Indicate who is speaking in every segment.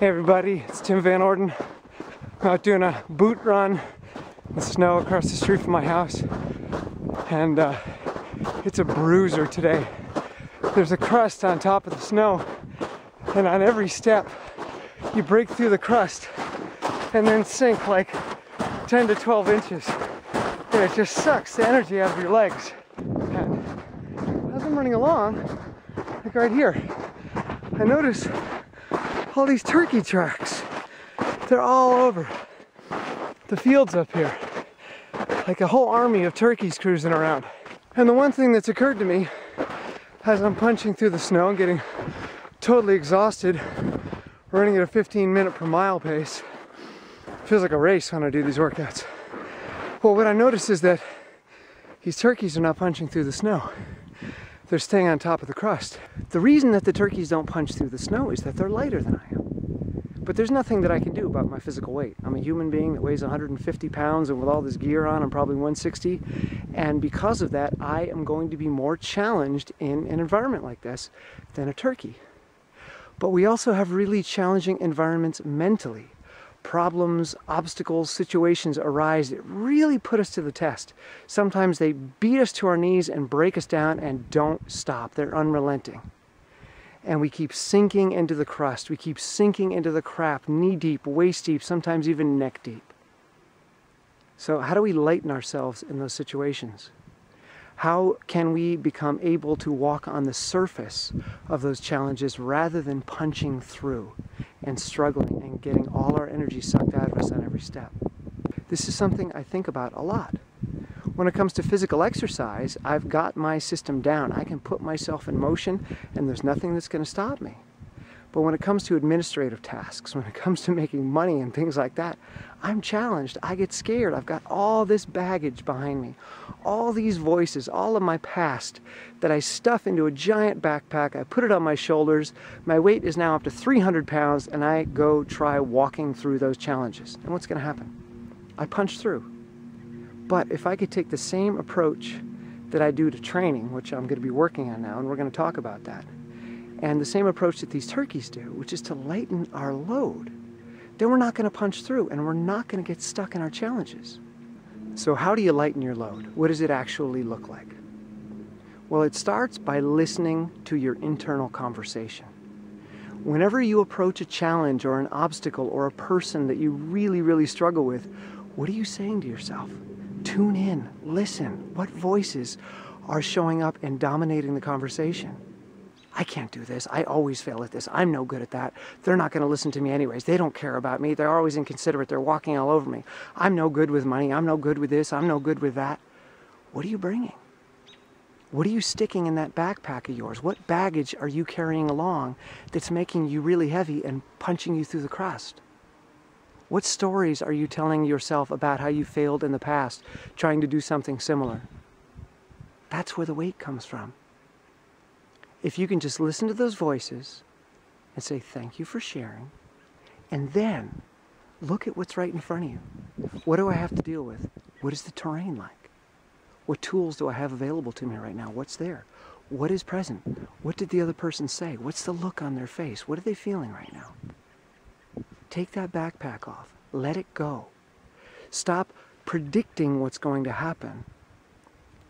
Speaker 1: Hey everybody, it's Tim Van Orden. I'm out doing a boot run in the snow across the street from my house, and it's a bruiser today. There's a crust on top of the snow, and on every step you break through the crust and then sink like 10 to 12 inches, and it just sucks the energy out of your legs. And as I'm running along, like right here, I notice all these turkey tracks. They're all over the fields up here, like a whole army of turkeys cruising around. And the one thing that's occurred to me as I'm punching through the snow and getting totally exhausted, running at a 15-minute per mile pace, feels like a race when I do these workouts. Well, what I noticed is that these turkeys are not punching through the snow. They're staying on top of the crust. The reason that the turkeys don't punch through the snow is that they're lighter than I am. But there's nothing that I can do about my physical weight. I'm a human being that weighs 150 pounds, and with all this gear on, I'm probably 160. And because of that, I am going to be more challenged in an environment like this than a turkey. But we also have really challenging environments mentally. Problems, obstacles, situations arise that really put us to the test. Sometimes they beat us to our knees and break us down and don't stop. They're unrelenting. And we keep sinking into the crust. We keep sinking into the crap, knee deep, waist deep, sometimes even neck deep. So how do we lighten ourselves in those situations? How can we become able to walk on the surface of those challenges rather than punching through and struggling and getting all our energy sucked out of us on every step? This is something I think about a lot. When it comes to physical exercise, I've got my system down. I can put myself in motion and there's nothing that's going to stop me. But when it comes to administrative tasks, when it comes to making money and things like that, I'm challenged. I get scared. I've got all this baggage behind me, all these voices, all of my past that I stuff into a giant backpack. I put it on my shoulders. My weight is now up to 300 pounds, and I go try walking through those challenges. And what's going to happen? I punch through. But if I could take the same approach that I do to training, which I'm going to be working on now, and we're going to talk about that, and the same approach that these turkeys do, which is to lighten our load, then we're not going to punch through and we're not going to get stuck in our challenges. So how do you lighten your load? What does it actually look like? Well, it starts by listening to your internal conversation. Whenever you approach a challenge or an obstacle or a person that you really, really struggle with, what are you saying to yourself? Tune in, listen. What voices are showing up and dominating the conversation? I can't do this. I always fail at this. I'm no good at that. They're not going to listen to me anyways. They don't care about me. They're always inconsiderate. They're walking all over me. I'm no good with money. I'm no good with this. I'm no good with that. What are you bringing? What are you sticking in that backpack of yours? What baggage are you carrying along that's making you really heavy and punching you through the crust? What stories are you telling yourself about how you failed in the past, trying to do something similar? That's where the weight comes from. If you can just listen to those voices and say, thank you for sharing, and then look at what's right in front of you. What do I have to deal with? What is the terrain like? What tools do I have available to me right now? What's there? What is present? What did the other person say? What's the look on their face? What are they feeling right now? Take that backpack off. Let it go. Stop predicting what's going to happen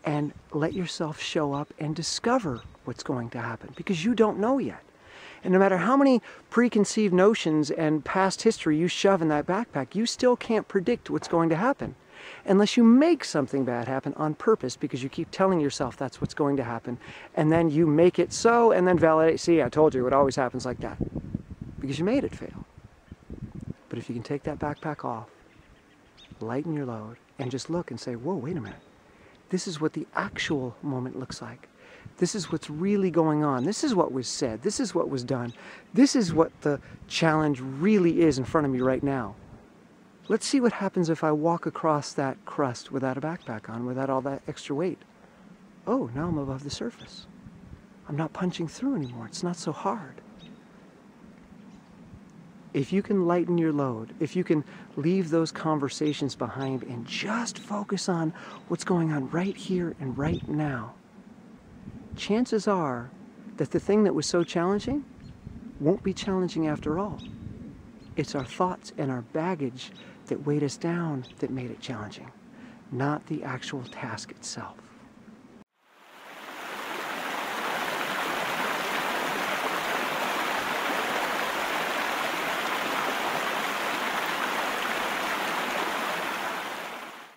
Speaker 1: and let yourself show up and discover what's going to happen, because you don't know yet. And no matter how many preconceived notions and past history you shove in that backpack, you still can't predict what's going to happen unless you make something bad happen on purpose, because you keep telling yourself that's what's going to happen, and then you make it so and then validate. See, I told you, it always happens like that, because you made it fail. But if you can take that backpack off, lighten your load, and just look and say, whoa, wait a minute. This is what the actual moment looks like. This is what's really going on. This is what was said. This is what was done. This is what the challenge really is in front of me right now. Let's see what happens if I walk across that crust without a backpack on, without all that extra weight. Oh, now I'm above the surface. I'm not punching through anymore. It's not so hard. If you can lighten your load, if you can leave those conversations behind and just focus on what's going on right here and right now, chances are that the thing that was so challenging won't be challenging after all. It's our thoughts and our baggage that weighed us down that made it challenging, not the actual task itself.